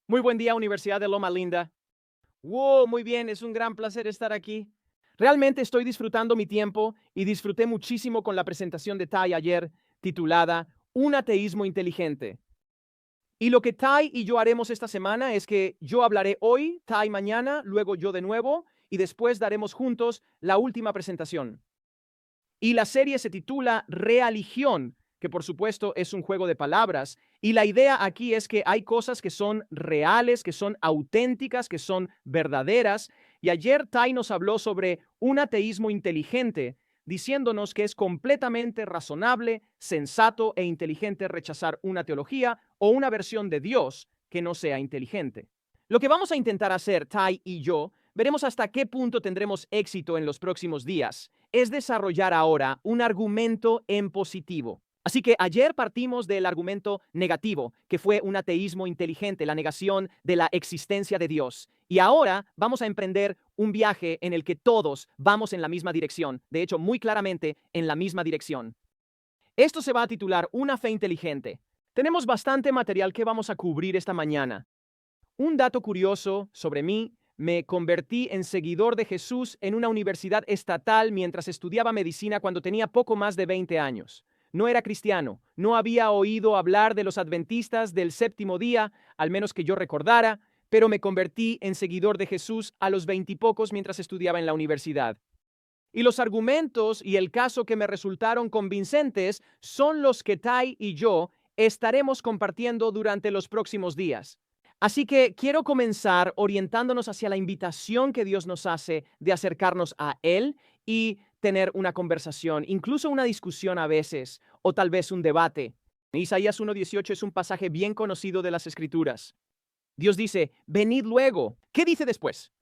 Muy buen día, Universidad de Loma Linda. Wow, muy bien, es un gran placer estar aquí. Realmente estoy disfrutando mi tiempo y disfruté muchísimo con la presentación de Tai ayer titulada Un ateísmo inteligente. Y lo que Tai y yo haremos esta semana es que yo hablaré hoy, Tai mañana, luego yo de nuevo y después daremos juntos la última presentación. Y la serie se titula Religión, que por supuesto es un juego de palabras. Y la idea aquí es que hay cosas que son reales, que son auténticas, que son verdaderas. Y ayer Tai nos habló sobre un ateísmo inteligente, diciéndonos que es completamente razonable, sensato e inteligente rechazar una teología o una versión de Dios que no sea inteligente. Lo que vamos a intentar hacer, Tai y yo, veremos hasta qué punto tendremos éxito en los próximos días, es desarrollar ahora un argumento en positivo. Así que ayer partimos del argumento negativo, que fue un ateísmo inteligente, la negación de la existencia de Dios. Y ahora vamos a emprender un viaje en el que todos vamos en la misma dirección, de hecho, muy claramente en la misma dirección. Esto se va a titular Una fe inteligente. Tenemos bastante material que vamos a cubrir esta mañana. Un dato curioso sobre mí: me convertí en seguidor de Jesús en una universidad estatal mientras estudiaba medicina cuando tenía poco más de 20 años. No era cristiano, no había oído hablar de los adventistas del séptimo día, al menos que yo recordara, pero me convertí en seguidor de Jesús a los 20 y pocos mientras estudiaba en la universidad. Y los argumentos y el caso que me resultaron convincentes son los que Tai y yo estaremos compartiendo durante los próximos días. Así que quiero comenzar orientándonos hacia la invitación que Dios nos hace de acercarnos a Él y tener una conversación, incluso una discusión a veces, o tal vez un debate. Isaías 1:18 es un pasaje bien conocido de las Escrituras. Dios dice: venid luego. ¿Qué dice después?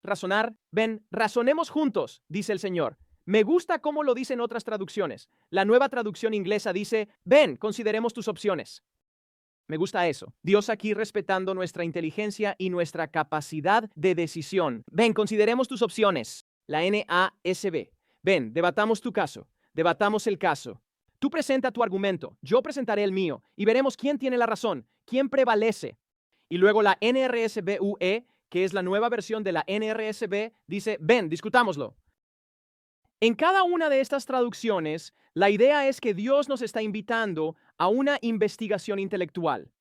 Razonar. Ven, razonemos juntos, dice el Señor. Me gusta cómo lo dicen otras traducciones. La Nueva Traducción Inglesa dice: ven, consideremos tus opciones. Me gusta eso. Dios aquí respetando nuestra inteligencia y nuestra capacidad de decisión. Ven, consideremos tus opciones. La NASB. Ven, debatamos tu caso. Debatamos el caso. Tú presenta tu argumento, yo presentaré el mío y veremos quién tiene la razón, quién prevalece. Y luego la NRSBUE, que es la nueva versión de la NRSB, dice: ven, discutámoslo. En cada una de estas traducciones, la idea es que Dios nos está invitando a una investigación intelectual.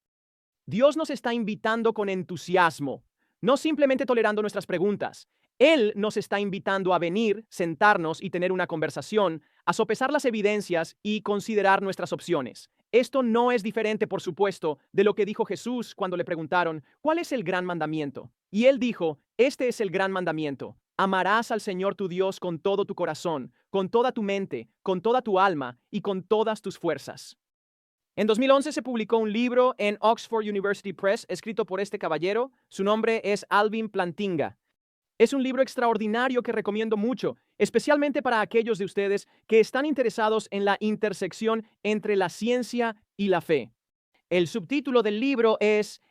Dios nos está invitando con entusiasmo, no simplemente tolerando nuestras preguntas. Él nos está invitando a venir, sentarnos y tener una conversación, a sopesar las evidencias y considerar nuestras opciones. Esto no es diferente, por supuesto, de lo que dijo Jesús cuando le preguntaron: ¿cuál es el gran mandamiento? Y él dijo: este es el gran mandamiento. Amarás al Señor tu Dios con todo tu corazón, con toda tu mente, con toda tu alma y con todas tus fuerzas. En 2011 se publicó un libro en Oxford University Press escrito por este caballero. Su nombre es Alvin Plantinga. Es un libro extraordinario que recomiendo mucho, especialmente para aquellos de ustedes que están interesados en la intersección entre la ciencia y la fe. El título del libro es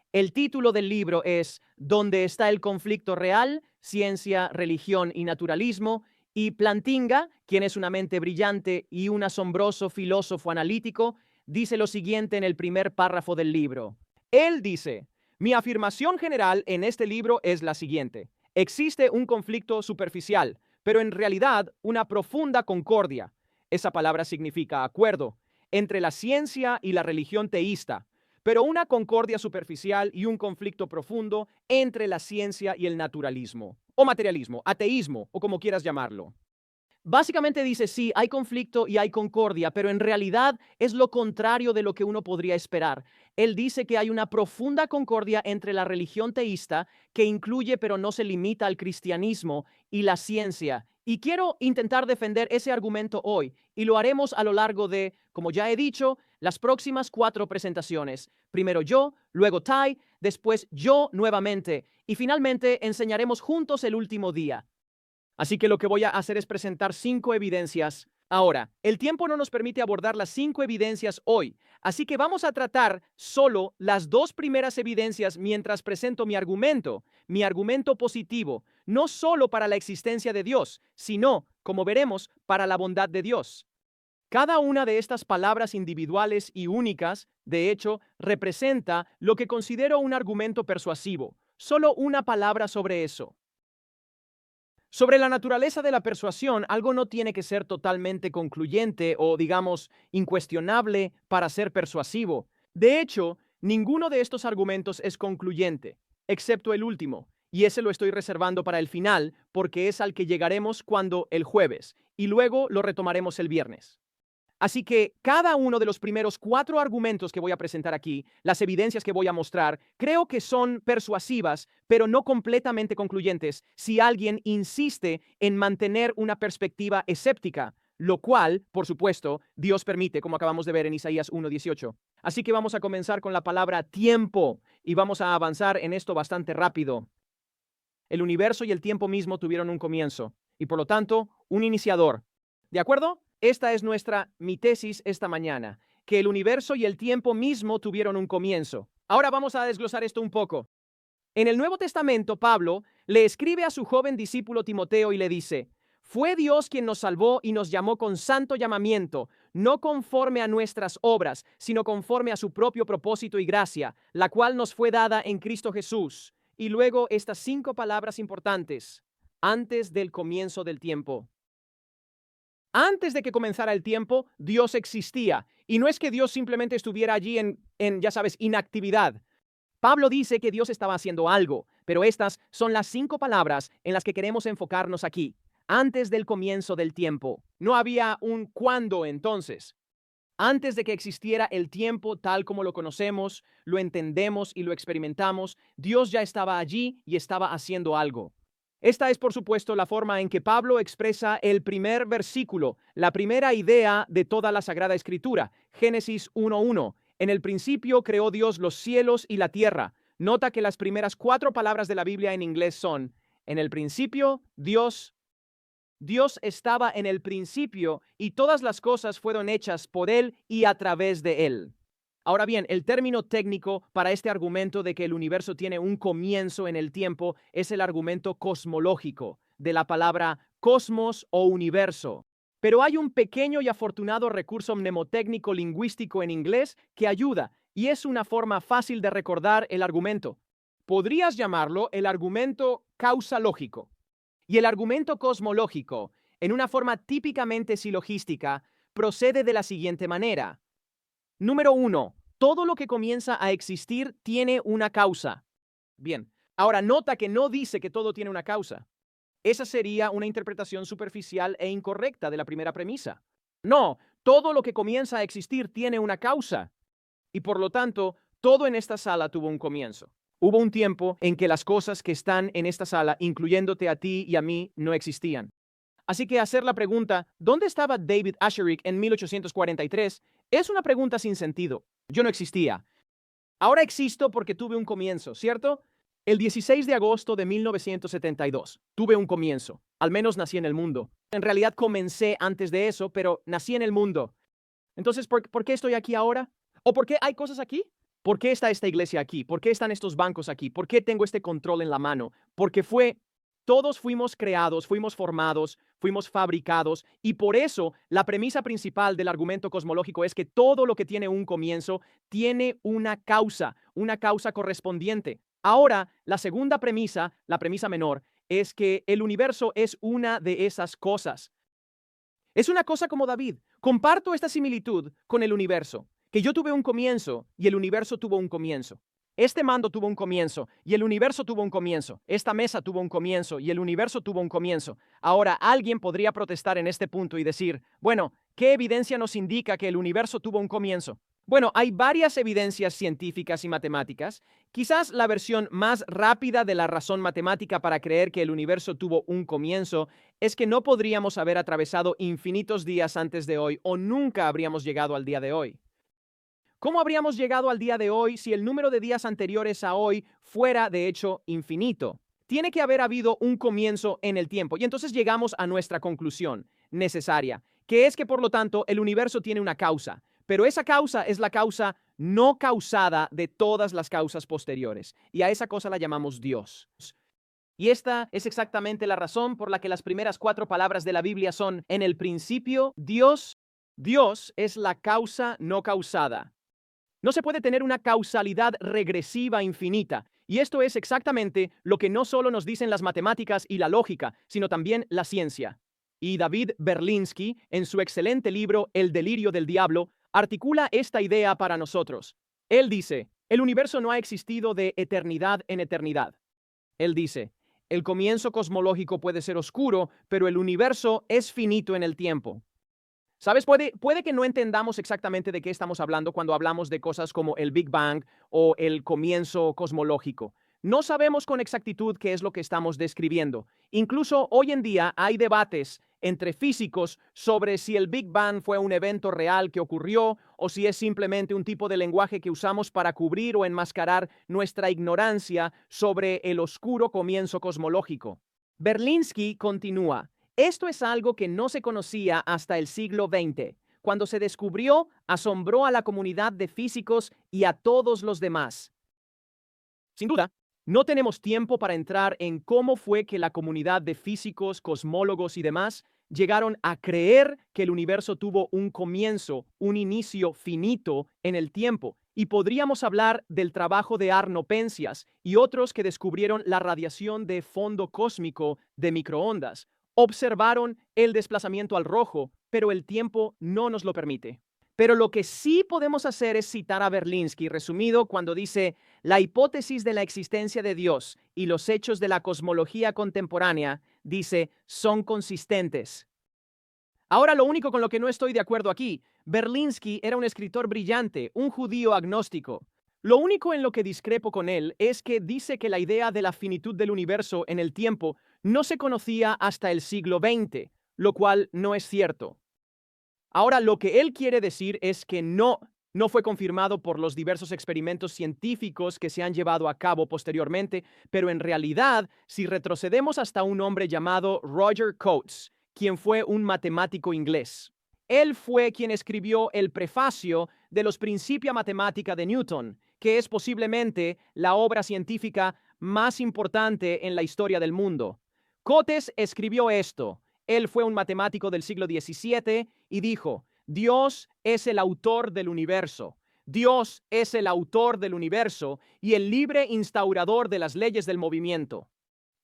¿Dónde está el conflicto real? Ciencia, religión y naturalismo. Y Plantinga, quien es una mente brillante y un asombroso filósofo analítico, dice lo siguiente en el primer párrafo del libro. Él dice: mi afirmación general en este libro es la siguiente: existe un conflicto superficial, pero en realidad una profunda concordia. Esa palabra significa acuerdo entre la ciencia y la religión teísta, pero una concordia superficial y un conflicto profundo entre la ciencia y el naturalismo, o materialismo, ateísmo, o como quieras llamarlo. Básicamente dice: sí, hay conflicto y hay concordia, pero en realidad es lo contrario de lo que uno podría esperar. Él dice que hay una profunda concordia entre la religión teísta, que incluye pero no se limita al cristianismo, y la ciencia. Y quiero intentar defender ese argumento hoy, y lo haremos a lo largo de, como ya he dicho, las próximas 4 presentaciones. Primero yo, luego Tai, después yo nuevamente, y finalmente enseñaremos juntos el último día. Así que lo que voy a hacer es presentar 5 evidencias. Ahora, el tiempo no nos permite abordar las 5 evidencias hoy, así que vamos a tratar solo las 2 primeras evidencias mientras presento mi argumento positivo, no solo para la existencia de Dios, sino, como veremos, para la bondad de Dios. Cada una de estas palabras individuales y únicas, de hecho, representa lo que considero un argumento persuasivo. Solo una palabra sobre eso. Sobre la naturaleza de la persuasión, algo no tiene que ser totalmente concluyente o, digamos, incuestionable para ser persuasivo. De hecho, ninguno de estos argumentos es concluyente, excepto el último, y ese lo estoy reservando para el final, porque es al que llegaremos cuando el jueves, y luego lo retomaremos el viernes. Así que cada uno de los primeros 4 argumentos que voy a presentar aquí, las evidencias que voy a mostrar, creo que son persuasivas, pero no completamente concluyentes si alguien insiste en mantener una perspectiva escéptica, lo cual, por supuesto, Dios permite, como acabamos de ver en Isaías 1:18. Así que vamos a comenzar con la palabra tiempo y vamos a avanzar en esto bastante rápido. El universo y el tiempo mismo tuvieron un comienzo y, por lo tanto, un iniciador. ¿De acuerdo? Esta es mi tesis esta mañana, que el universo y el tiempo mismo tuvieron un comienzo. Ahora vamos a desglosar esto un poco. En el Nuevo Testamento, Pablo le escribe a su joven discípulo Timoteo y le dice: fue Dios quien nos salvó y nos llamó con santo llamamiento, no conforme a nuestras obras, sino conforme a su propio propósito y gracia, la cual nos fue dada en Cristo Jesús. Y luego estas 5 palabras importantes: antes del comienzo del tiempo. Antes de que comenzara el tiempo, Dios existía. Y no es que Dios simplemente estuviera allí ya sabes, inactividad. Pablo dice que Dios estaba haciendo algo, pero estas son las 5 palabras en las que queremos enfocarnos aquí. Antes del comienzo del tiempo. No había un cuándo entonces. Antes de que existiera el tiempo tal como lo conocemos, lo entendemos y lo experimentamos, Dios ya estaba allí y estaba haciendo algo. Esta es, por supuesto, la forma en que Pablo expresa el primer versículo, la primera idea de toda la Sagrada Escritura, Génesis 1:1. En el principio creó Dios los cielos y la tierra. Nota que las primeras 4 palabras de la Biblia en inglés son: en el principio, Dios estaba en el principio y todas las cosas fueron hechas por Él y a través de Él. Ahora bien, el término técnico para este argumento de que el universo tiene un comienzo en el tiempo es el argumento cosmológico, de la palabra cosmos o universo. Pero hay un pequeño y afortunado recurso mnemotécnico lingüístico en inglés que ayuda, y es una forma fácil de recordar el argumento. Podrías llamarlo el argumento causalógico. Y el argumento cosmológico, en una forma típicamente silogística, procede de la siguiente manera. Número 1. Todo lo que comienza a existir tiene una causa. Bien, ahora nota que no dice que todo tiene una causa. Esa sería una interpretación superficial e incorrecta de la primera premisa. No, todo lo que comienza a existir tiene una causa. Y por lo tanto, todo en esta sala tuvo un comienzo. Hubo un tiempo en que las cosas que están en esta sala, incluyéndote a ti y a mí, no existían. Así que hacer la pregunta, ¿dónde estaba David Asherik en 1843? Es una pregunta sin sentido. Yo no existía. Ahora existo porque tuve un comienzo, ¿cierto? El 16 de agosto de 1972. Tuve un comienzo. Al menos nací en el mundo. En realidad comencé antes de eso, pero nací en el mundo. Entonces, ¿por qué estoy aquí ahora? ¿O por qué hay cosas aquí? ¿Por qué está esta iglesia aquí? ¿Por qué están estos bancos aquí? ¿Por qué tengo este control en la mano? Porque todos fuimos creados, fuimos formados, fuimos fabricados, y por eso la premisa principal del argumento cosmológico es que todo lo que tiene un comienzo tiene una causa correspondiente. Ahora, la segunda premisa, la premisa menor, es que el universo es una de esas cosas. Es una cosa como David. Comparto esta similitud con el universo, que yo tuve un comienzo y el universo tuvo un comienzo. Este mando tuvo un comienzo y el universo tuvo un comienzo. Esta mesa tuvo un comienzo y el universo tuvo un comienzo. Ahora, alguien podría protestar en este punto y decir, bueno, ¿qué evidencia nos indica que el universo tuvo un comienzo? Bueno, hay varias evidencias científicas y matemáticas. Quizás la versión más rápida de la razón matemática para creer que el universo tuvo un comienzo es que no podríamos haber atravesado infinitos días antes de hoy o nunca habríamos llegado al día de hoy. ¿Cómo habríamos llegado al día de hoy si el número de días anteriores a hoy fuera, de hecho, infinito? Tiene que haber habido un comienzo en el tiempo. Y entonces llegamos a nuestra conclusión necesaria, que es que, por lo tanto, el universo tiene una causa. Pero esa causa es la causa no causada de todas las causas posteriores. Y a esa cosa la llamamos Dios. Y esta es exactamente la razón por la que las primeras 4 palabras de la Biblia son: en el principio, Dios. Dios es la causa no causada. No se puede tener una causalidad regresiva infinita, y esto es exactamente lo que no solo nos dicen las matemáticas y la lógica, sino también la ciencia. Y David Berlinski, en su excelente libro El delirio del diablo, articula esta idea para nosotros. Él dice, el universo no ha existido de eternidad en eternidad. Él dice, el comienzo cosmológico puede ser oscuro, pero el universo es finito en el tiempo. ¿Sabes? Puede que no entendamos exactamente de qué estamos hablando cuando hablamos de cosas como el Big Bang o el comienzo cosmológico. No sabemos con exactitud qué es lo que estamos describiendo. Incluso hoy en día hay debates entre físicos sobre si el Big Bang fue un evento real que ocurrió o si es simplemente un tipo de lenguaje que usamos para cubrir o enmascarar nuestra ignorancia sobre el oscuro comienzo cosmológico. Berlinski continúa. Esto es algo que no se conocía hasta el siglo XX. Cuando se descubrió, asombró a la comunidad de físicos y a todos los demás. Sin duda, no tenemos tiempo para entrar en cómo fue que la comunidad de físicos, cosmólogos y demás llegaron a creer que el universo tuvo un comienzo, un inicio finito en el tiempo. Y podríamos hablar del trabajo de Arno Penzias y otros que descubrieron la radiación de fondo cósmico de microondas. Observaron el desplazamiento al rojo, pero el tiempo no nos lo permite. Pero lo que sí podemos hacer es citar a Berlinski, resumido, cuando dice, la hipótesis de la existencia de Dios y los hechos de la cosmología contemporánea, dice, son consistentes. Ahora, lo único con lo que no estoy de acuerdo aquí, Berlinski era un escritor brillante, un judío agnóstico. Lo único en lo que discrepo con él es que dice que la idea de la finitud del universo en el tiempo no se conocía hasta el siglo XX, lo cual no es cierto. Ahora, lo que él quiere decir es que no fue confirmado por los diversos experimentos científicos que se han llevado a cabo posteriormente, pero en realidad, si retrocedemos hasta un hombre llamado Roger Coates, quien fue un matemático inglés, él fue quien escribió el prefacio de los Principia Mathematica de Newton, que es posiblemente la obra científica más importante en la historia del mundo. Coates escribió esto. Él fue un matemático del siglo XVII y dijo, Dios es el autor del universo. Dios es el autor del universo y el libre instaurador de las leyes del movimiento.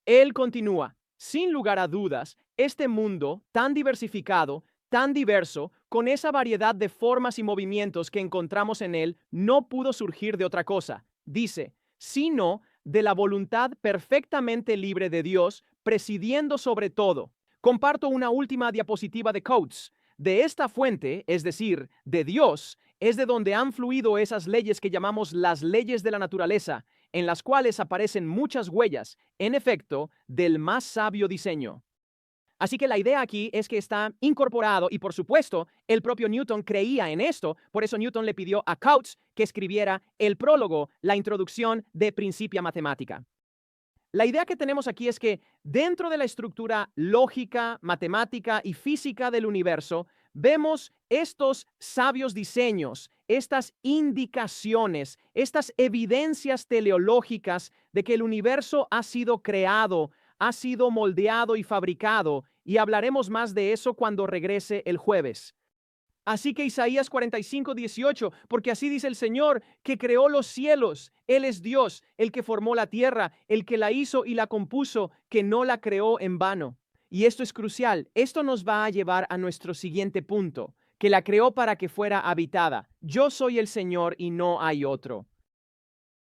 Él continúa, sin lugar a dudas, este mundo tan diversificado, tan diverso, con esa variedad de formas y movimientos que encontramos en él, no pudo surgir de otra cosa, dice, sino de la voluntad perfectamente libre de Dios, presidiendo sobre todo. Comparto una última diapositiva de Coates. De esta fuente, es decir, de Dios, es de donde han fluido esas leyes que llamamos las leyes de la naturaleza, en las cuales aparecen muchas huellas, en efecto, del más sabio diseño. Así que la idea aquí es que está incorporado y, por supuesto, el propio Newton creía en esto, por eso Newton le pidió a Coates que escribiera el prólogo, la introducción de Principia Mathematica. La idea que tenemos aquí es que dentro de la estructura lógica, matemática y física del universo, vemos estos sabios diseños, estas indicaciones, estas evidencias teleológicas de que el universo ha sido creado, ha sido moldeado y fabricado, y hablaremos más de eso cuando regrese el jueves. Así que Isaías 45:18, porque así dice el Señor, que creó los cielos. Él es Dios, el que formó la tierra, el que la hizo y la compuso, que no la creó en vano. Y esto es crucial. Esto nos va a llevar a nuestro siguiente punto, que la creó para que fuera habitada. Yo soy el Señor y no hay otro.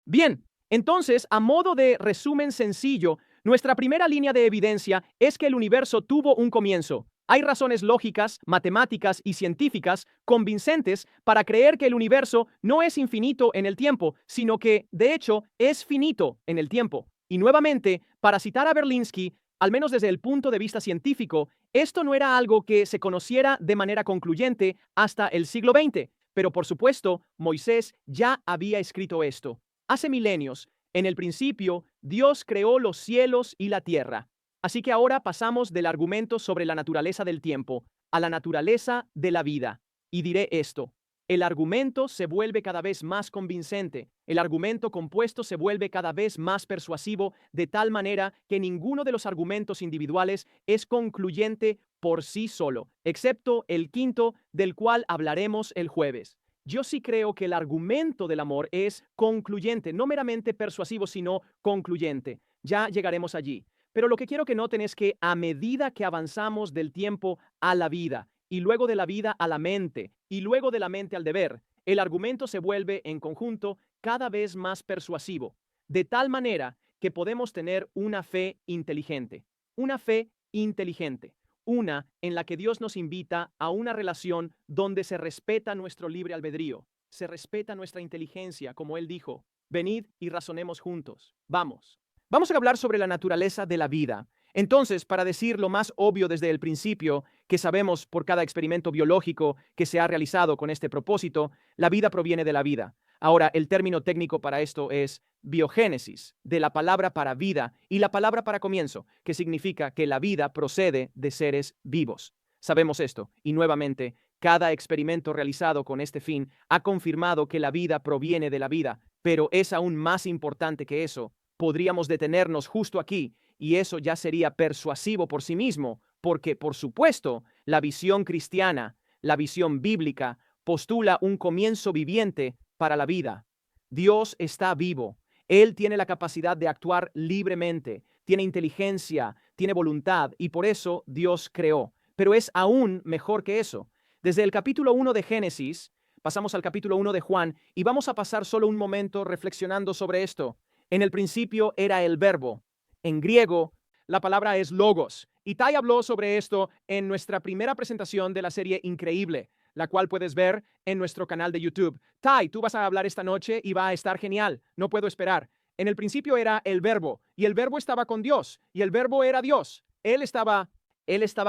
Bien, entonces, a modo de resumen sencillo, nuestra primera línea de evidencia es que el universo tuvo un comienzo. Hay razones lógicas, matemáticas y científicas convincentes para creer que el universo no es infinito en el tiempo, sino que, de hecho, es finito en el tiempo. Y nuevamente, para citar a Berlinski, al menos desde el punto de vista científico, esto no era algo que se conociera de manera concluyente hasta el siglo XX, pero por supuesto, Moisés ya había escrito esto. Hace milenios, en el principio, Dios creó los cielos y la tierra. Así que ahora pasamos del argumento sobre la naturaleza del tiempo a la naturaleza de la vida. Y diré esto, el argumento se vuelve cada vez más convincente, el argumento compuesto se vuelve cada vez más persuasivo, de tal manera que ninguno de los argumentos individuales es concluyente por sí solo, excepto el quinto, del cual hablaremos el jueves. Yo sí creo que el argumento del amor es concluyente, no meramente persuasivo, sino concluyente. Ya llegaremos allí. Pero lo que quiero que noten es que a medida que avanzamos del tiempo a la vida, y luego de la vida a la mente, y luego de la mente al deber, el argumento se vuelve en conjunto cada vez más persuasivo, de tal manera que podemos tener una fe inteligente. Una fe inteligente. Una en la que Dios nos invita a una relación donde se respeta nuestro libre albedrío, se respeta nuestra inteligencia, como Él dijo, venid y razonemos juntos. Vamos. Vamos a hablar sobre la naturaleza de la vida. Entonces, para decir lo más obvio desde el principio, que sabemos por cada experimento biológico que se ha realizado con este propósito, la vida proviene de la vida. Ahora, el término técnico para esto es biogénesis, de la palabra para vida y la palabra para comienzo, que significa que la vida procede de seres vivos. Sabemos esto, y nuevamente, cada experimento realizado con este fin ha confirmado que la vida proviene de la vida, pero es aún más importante que eso. Podríamos detenernos justo aquí, y eso ya sería persuasivo por sí mismo, porque, por supuesto, la visión cristiana, la visión bíblica, postula un comienzo viviente para la vida. Dios está vivo. Él tiene la capacidad de actuar libremente, tiene inteligencia, tiene voluntad, y por eso Dios creó. Pero es aún mejor que eso. Desde el capítulo 1 de Génesis, pasamos al capítulo 1 de Juan, y vamos a pasar solo un momento reflexionando sobre esto. En el principio era el verbo. En griego, la palabra es logos. Y Tai habló sobre esto en nuestra primera presentación de la serie Increíble, la cual puedes ver en nuestro canal de YouTube. Tai, tú vas a hablar esta noche y va a estar genial. No puedo esperar. En el principio era el verbo, y el verbo estaba con Dios, y el verbo era Dios. Él estaba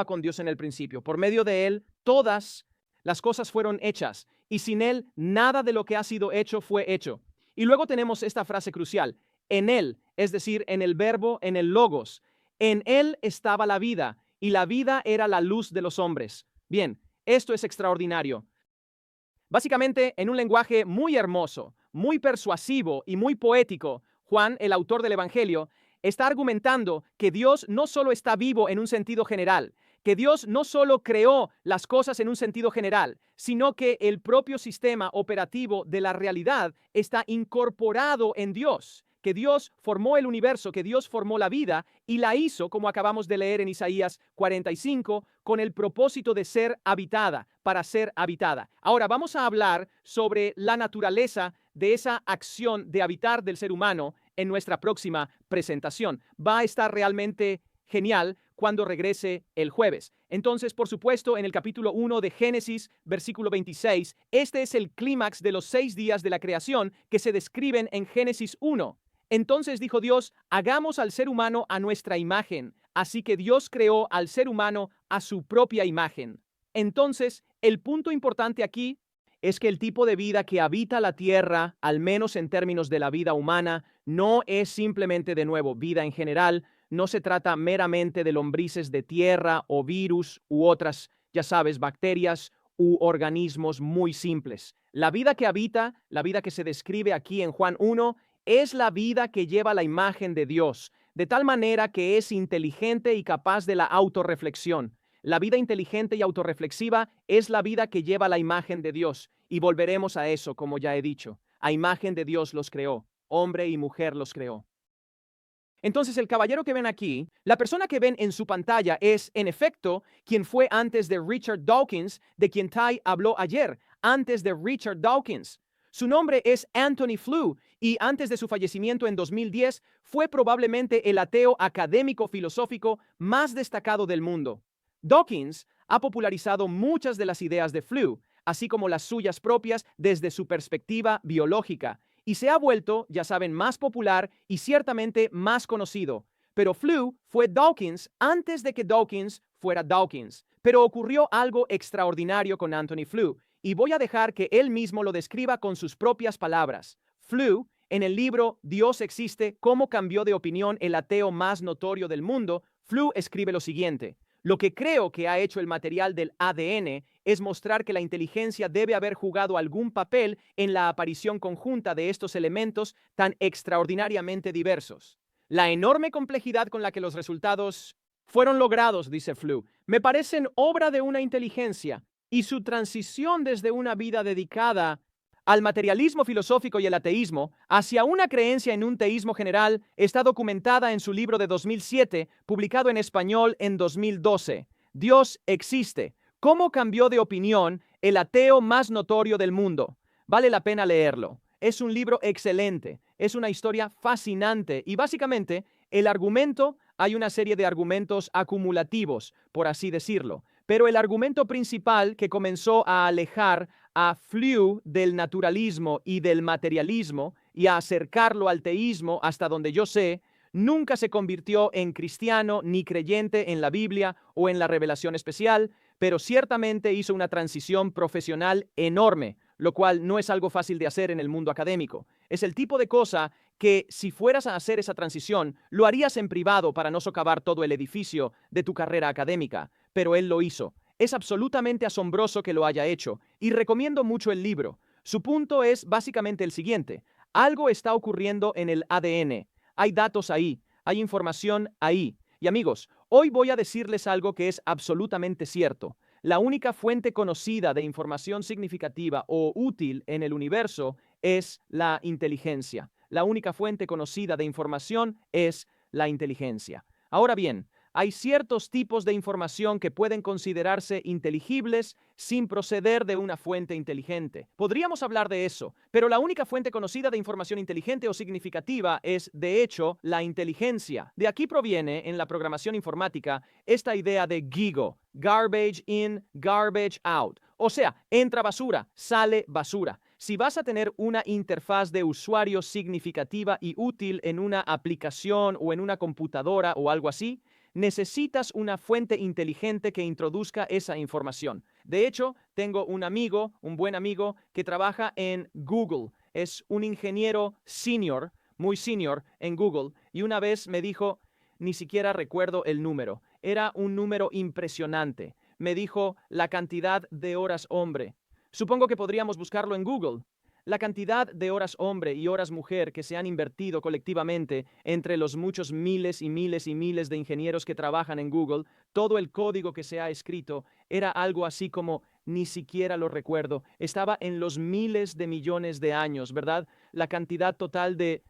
con Dios en el principio. Por medio de él, todas las cosas fueron hechas, y sin él, nada de lo que ha sido hecho fue hecho. Y luego tenemos esta frase crucial: en él, es decir, en el verbo, en el logos. En él estaba la vida, y la vida era la luz de los hombres. Bien, esto es extraordinario. Básicamente, en un lenguaje muy hermoso, muy persuasivo y muy poético, Juan, el autor del Evangelio, está argumentando que Dios no solo está vivo en un sentido general, que Dios no solo creó las cosas en un sentido general, sino que el propio sistema operativo de la realidad está incorporado en Dios, que Dios formó el universo, que Dios formó la vida y la hizo, como acabamos de leer en Isaías 45, con el propósito de ser habitada, para ser habitada. Ahora vamos a hablar sobre la naturaleza de esa acción de habitar del ser humano en nuestra próxima presentación. Va a estar realmente genial cuando regrese el jueves. Entonces, por supuesto, en el capítulo 1 de Génesis, versículo 26, este es el clímax de los 6 días de la creación que se describen en Génesis 1. Entonces dijo Dios, hagamos al ser humano a nuestra imagen. Así que Dios creó al ser humano a su propia imagen. Entonces, el punto importante aquí es que el tipo de vida que habita la tierra, al menos en términos de la vida humana, no es simplemente, de nuevo, vida en general. No se trata meramente de lombrices de tierra o virus u otras, ya sabes, bacterias u organismos muy simples. La vida que habita, la vida que se describe aquí en Juan 1, es la vida que lleva la imagen de Dios, de tal manera que es inteligente y capaz de la autorreflexión. La vida inteligente y autorreflexiva es la vida que lleva la imagen de Dios, y volveremos a eso, como ya he dicho. A imagen de Dios los creó, hombre y mujer los creó. Entonces, el caballero que ven aquí, la persona que ven en su pantalla es, en efecto, quien fue antes de Richard Dawkins, de quien Tai habló ayer, antes de Richard Dawkins. Su nombre es Anthony Flew, y antes de su fallecimiento en 2010, fue probablemente el ateo académico filosófico más destacado del mundo. Dawkins ha popularizado muchas de las ideas de Flew, así como las suyas propias desde su perspectiva biológica, y se ha vuelto, ya saben, más popular y ciertamente más conocido. Pero Flew fue Dawkins antes de que Dawkins fuera Dawkins. Pero ocurrió algo extraordinario con Anthony Flew, y voy a dejar que él mismo lo describa con sus propias palabras. Flew, en el libro Dios existe, cómo cambió de opinión el ateo más notorio del mundo, Flew escribe lo siguiente: lo que creo que ha hecho el material del ADN es mostrar que la inteligencia debe haber jugado algún papel en la aparición conjunta de estos elementos tan extraordinariamente diversos. La enorme complejidad con la que los resultados fueron logrados, dice Flew, me parecen obra de una inteligencia, y su transición desde una vida dedicada al materialismo filosófico y el ateísmo hacia una creencia en un teísmo general está documentada en su libro de 2007, publicado en español en 2012. Dios existe. ¿Cómo cambió de opinión el ateo más notorio del mundo? Vale la pena leerlo. Es un libro excelente, es una historia fascinante y básicamente hay una serie de argumentos acumulativos, por así decirlo, pero el argumento principal que comenzó a alejar a Flew del naturalismo y del materialismo y a acercarlo al teísmo hasta donde yo sé, nunca se convirtió en cristiano ni creyente en la Biblia o en la revelación especial, pero ciertamente hizo una transición profesional enorme, lo cual no es algo fácil de hacer en el mundo académico. Es el tipo de cosa que si fueras a hacer esa transición, lo harías en privado para no socavar todo el edificio de tu carrera académica, pero él lo hizo. Es absolutamente asombroso que lo haya hecho y recomiendo mucho el libro. Su punto es básicamente el siguiente: algo está ocurriendo en el ADN. Hay datos ahí, hay información ahí. Y amigos, hoy voy a decirles algo que es absolutamente cierto. La única fuente conocida de información significativa o útil en el universo es la inteligencia. La única fuente conocida de información es la inteligencia. Ahora bien, hay ciertos tipos de información que pueden considerarse inteligibles sin proceder de una fuente inteligente. Podríamos hablar de eso, pero la única fuente conocida de información inteligente o significativa es, de hecho, la inteligencia. De aquí proviene, en la programación informática, esta idea de GIGO, garbage in, garbage out. O sea, entra basura, sale basura. Si vas a tener una interfaz de usuario significativa y útil en una aplicación o en una computadora o algo así, necesitas una fuente inteligente que introduzca esa información. De hecho, tengo un amigo, un buen amigo, que trabaja en Google. Es un ingeniero senior, muy senior en Google, y una vez me dijo, ni siquiera recuerdo el número, era un número impresionante. Me dijo la cantidad de horas hombre. Supongo que podríamos buscarlo en Google. La cantidad de horas hombre y horas mujer que se han invertido colectivamente entre los muchos miles y miles y miles de ingenieros que trabajan en Google, todo el código que se ha escrito, era algo así como, ni siquiera lo recuerdo, estaba en los miles de millones de años, ¿verdad? La cantidad total de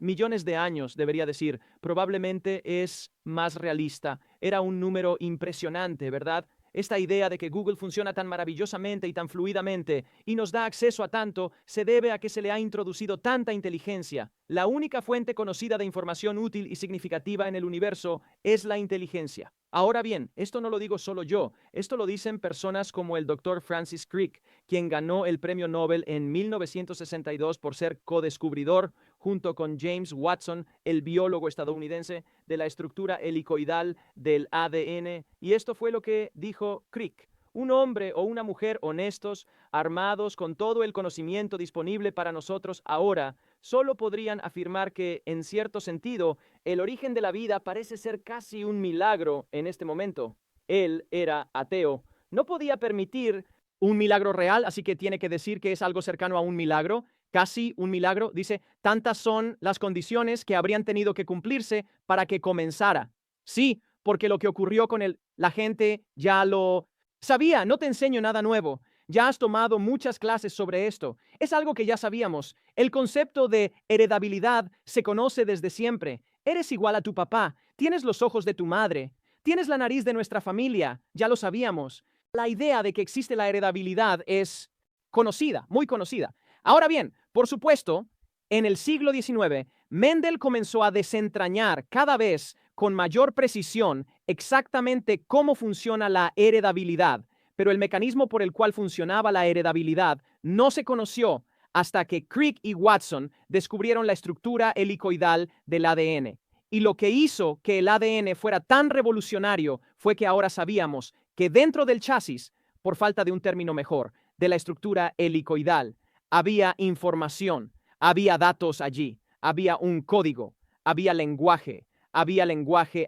millones de años, debería decir, probablemente es más realista. Era un número impresionante, ¿verdad? Esta idea de que Google funciona tan maravillosamente y tan fluidamente y nos da acceso a tanto se debe a que se le ha introducido tanta inteligencia. La única fuente conocida de información útil y significativa en el universo es la inteligencia. Ahora bien, esto no lo digo solo yo, esto lo dicen personas como el Dr. Francis Crick, quien ganó el premio Nobel en 1962 por ser codescubridor, junto con James Watson, el biólogo estadounidense, de la estructura helicoidal del ADN. Y esto fue lo que dijo Crick: un hombre o una mujer honestos, armados con todo el conocimiento disponible para nosotros ahora, solo podrían afirmar que, en cierto sentido, el origen de la vida parece ser casi un milagro en este momento. Él era ateo. No podía permitir un milagro real, así que tiene que decir que es algo cercano a un milagro, casi un milagro. Dice, tantas son las condiciones que habrían tenido que cumplirse para que comenzara. Sí, porque lo que ocurrió con la gente ya lo sabía. No te enseño nada nuevo. Ya has tomado muchas clases sobre esto. Es algo que ya sabíamos. El concepto de heredabilidad se conoce desde siempre. Eres igual a tu papá. Tienes los ojos de tu madre. Tienes la nariz de nuestra familia. Ya lo sabíamos. La idea de que existe la heredabilidad es conocida, muy conocida. Ahora bien, por supuesto, en el siglo XIX, Mendel comenzó a desentrañar cada vez con mayor precisión exactamente cómo funciona la heredabilidad, pero el mecanismo por el cual funcionaba la heredabilidad no se conoció hasta que Crick y Watson descubrieron la estructura helicoidal del ADN. Y lo que hizo que el ADN fuera tan revolucionario fue que ahora sabíamos que dentro del chasis, por falta de un término mejor, de la estructura helicoidal, había información, había datos allí, había un código, había lenguaje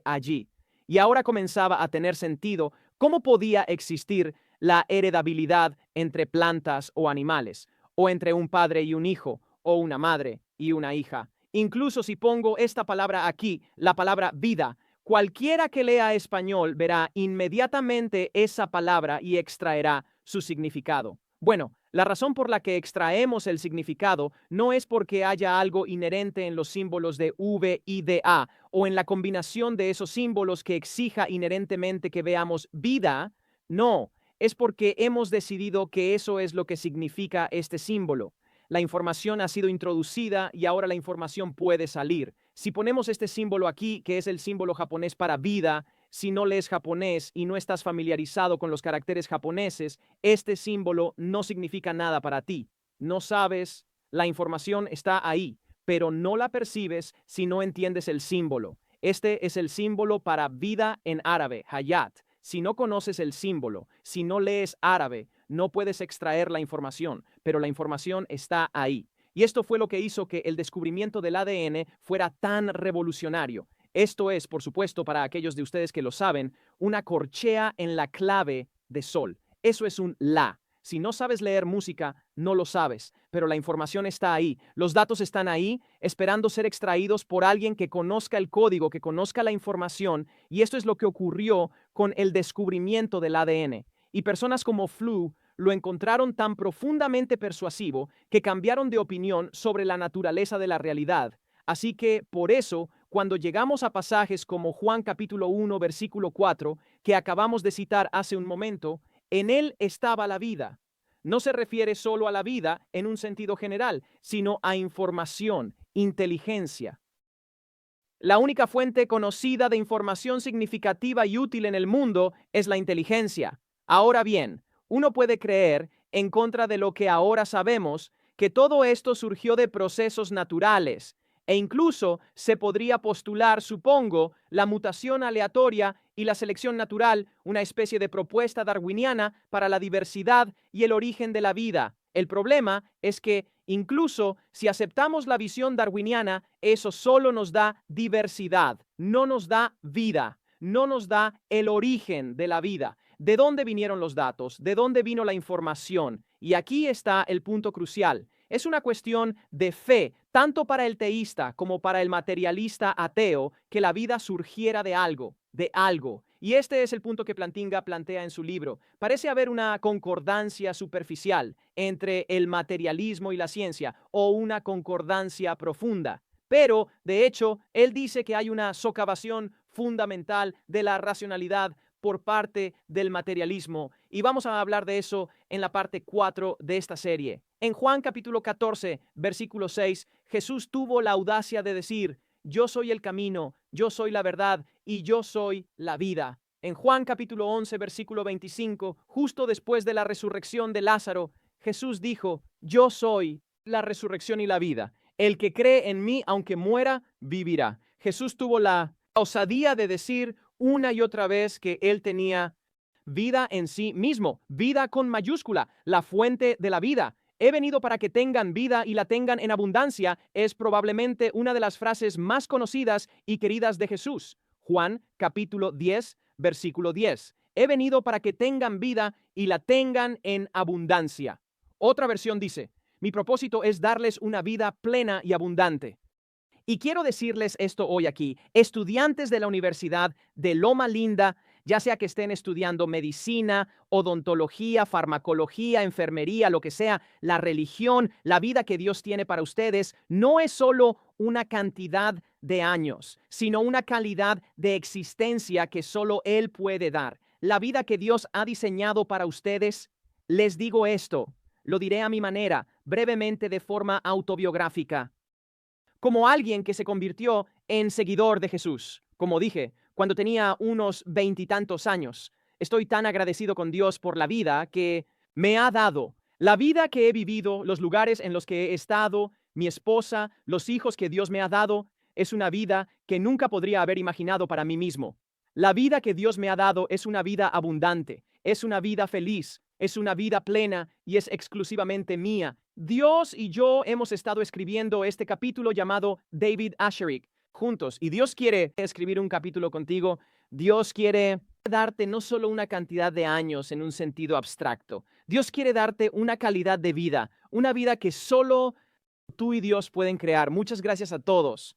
allí. Y ahora comenzaba a tener sentido cómo podía existir la heredabilidad entre plantas o animales, o entre un padre y un hijo, o una madre y una hija. Incluso si pongo esta palabra aquí, la palabra vida, Cualquiera que lea español verá inmediatamente esa palabra y extraerá su significado. Bueno, la razón por la que extraemos el significado no es porque haya algo inherente en los símbolos de V y de A o en la combinación de esos símbolos que exija inherentemente que veamos vida. No, es porque hemos decidido que eso es lo que significa este símbolo. La información ha sido introducida y ahora la información puede salir. Si ponemos este símbolo aquí, que es el símbolo japonés para vida, si no lees japonés y no estás familiarizado con los caracteres japoneses, este símbolo no significa nada para ti. No sabes, la información está ahí, pero no la percibes si no entiendes el símbolo. Este es el símbolo para vida en árabe, hayat. Si no conoces el símbolo, si no lees árabe, no puedes extraer la información, pero la información está ahí. Y esto fue lo que hizo que el descubrimiento del ADN fuera tan revolucionario. Esto es, por supuesto, para aquellos de ustedes que lo saben, una corchea en la clave de sol. Eso es un la. Si no sabes leer música, no lo sabes, pero la información está ahí. Los datos están ahí, esperando ser extraídos por alguien que conozca el código, que conozca la información, y esto es lo que ocurrió con el descubrimiento del ADN. Y personas como Flew lo encontraron tan profundamente persuasivo que cambiaron de opinión sobre la naturaleza de la realidad. Así que, por eso, cuando llegamos a pasajes como Juan capítulo 1, versículo 4, que acabamos de citar hace un momento, en él estaba la vida. No se refiere solo a la vida en un sentido general, sino a información, inteligencia. La única fuente conocida de información significativa y útil en el mundo es la inteligencia. Ahora bien, uno puede creer, en contra de lo que ahora sabemos, que todo esto surgió de procesos naturales, e incluso se podría postular, supongo, la mutación aleatoria y la selección natural, una especie de propuesta darwiniana para la diversidad y el origen de la vida. El problema es que, incluso si aceptamos la visión darwiniana, eso solo nos da diversidad, no nos da vida, no nos da el origen de la vida. ¿De dónde vinieron los datos? ¿De dónde vino la información? Y aquí está el punto crucial. Es una cuestión de fe, tanto para el teísta como para el materialista ateo, que la vida surgiera de algo, de algo. Y este es el punto que Plantinga plantea en su libro. Parece haber una concordancia superficial entre el materialismo y la ciencia, o una concordancia profunda. Pero, de hecho, él dice que hay una socavación fundamental de la racionalidad por parte del materialismo. Y vamos a hablar de eso en la parte 4 de esta serie. En Juan capítulo 14, versículo 6, Jesús tuvo la audacia de decir: yo soy el camino, yo soy la verdad y yo soy la vida. En Juan capítulo 11, versículo 25, justo después de la resurrección de Lázaro, Jesús dijo: yo soy la resurrección y la vida. El que cree en mí, aunque muera, vivirá. Jesús tuvo la osadía de decir una y otra vez que él tenía vida en sí mismo, vida con mayúscula, la fuente de la vida. He venido para que tengan vida y la tengan en abundancia es probablemente una de las frases más conocidas y queridas de Jesús. Juan capítulo 10, versículo 10. He venido para que tengan vida y la tengan en abundancia. Otra versión dice: mi propósito es darles una vida plena y abundante. Y quiero decirles esto hoy aquí, estudiantes de la Universidad de Loma Linda, ya sea que estén estudiando medicina, odontología, farmacología, enfermería, lo que sea, la religión, la vida que Dios tiene para ustedes, no es solo una cantidad de años, sino una calidad de existencia que solo Él puede dar. La vida que Dios ha diseñado para ustedes, les digo esto, lo diré a mi manera, brevemente de forma autobiográfica. Como alguien que se convirtió en seguidor de Jesús, como dije, cuando tenía unos 20 y tantos años. Estoy tan agradecido con Dios por la vida que me ha dado, la vida que he vivido, los lugares en los que he estado, mi esposa, los hijos que Dios me ha dado, es una vida que nunca podría haber imaginado para mí mismo. La vida que Dios me ha dado es una vida abundante, es una vida feliz, es una vida plena y es exclusivamente mía. Dios y yo hemos estado escribiendo este capítulo llamado David Asscherick juntos, y Dios quiere escribir un capítulo contigo. Dios quiere darte no solo una cantidad de años en un sentido abstracto. Dios quiere darte una calidad de vida, una vida que solo tú y Dios pueden crear. Muchas gracias a todos